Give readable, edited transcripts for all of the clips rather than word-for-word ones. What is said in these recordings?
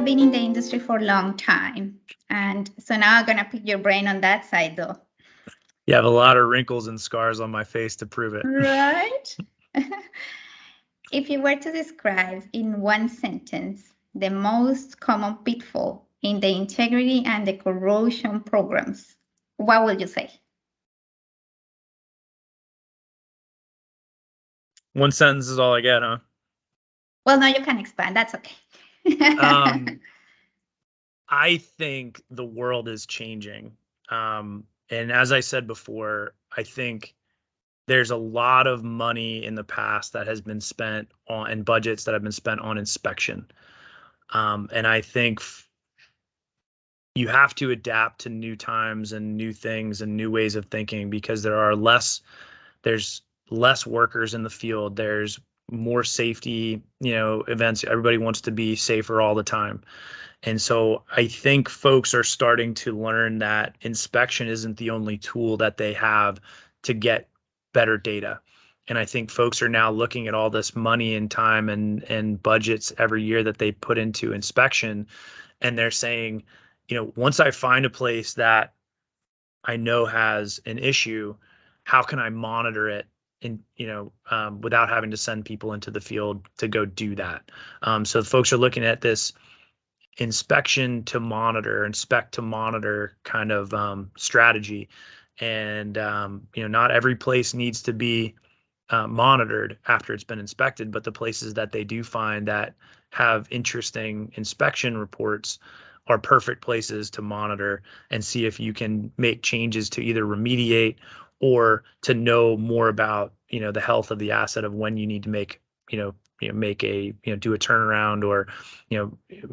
been in the industry for a long time. And so now I'm going to pick your brain on that side, though. You have a lot of wrinkles and scars on my face to prove it. Right? If you were to describe in one sentence the most common pitfall in the integrity and the corrosion programs, what would you say? One sentence is all I get, huh? Well, no, you can expand. That's okay. I think the world is changing. And as I said before, I think there's a lot of money in the past that has been spent on, and budgets that have been spent on inspection. And I think you have to adapt to new times and new things and new ways of thinking, because there's less workers in the field. There's more safety, events. Everybody wants to be safer all the time. And so I think folks are starting to learn that inspection isn't the only tool that they have to get better data. And I think folks are now looking at all this money and time and budgets every year that they put into inspection. And they're saying, once I find a place that I know has an issue, how can I monitor it without having to send people into the field to go do that? So folks are looking at this inspect to monitor kind of strategy. And, not every place needs to be monitored after it's been inspected, but the places that they do find that have interesting inspection reports are perfect places to monitor and see if you can make changes to either remediate or to know more about, the health of the asset, of when you need to make, do a turnaround, or,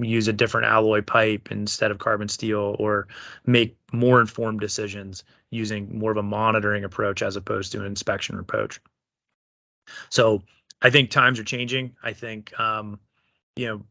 use a different alloy pipe instead of carbon steel, or make more informed decisions using more of a monitoring approach as opposed to an inspection approach. So I think times are changing. I think,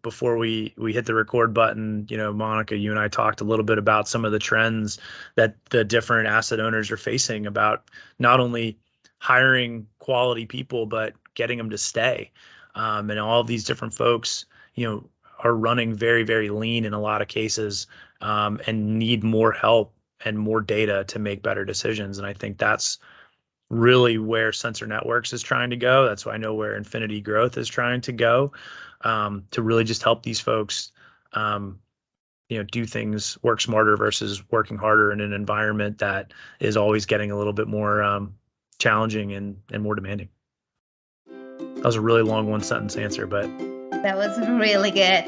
before we hit the record button, Monica, you and I talked a little bit about some of the trends that the different asset owners are facing about not only hiring quality people, but getting them to stay. And all of these different folks, are running very, very lean in a lot of cases, and need more help and more data to make better decisions. And I think that's really where Sensor Networks is trying to go. That's why I know where Infinity Growth is trying to go, to really just help these folks, do things, work smarter versus working harder in an environment that is always getting a little bit more challenging and more demanding. That was a really long one sentence answer, but that was really good.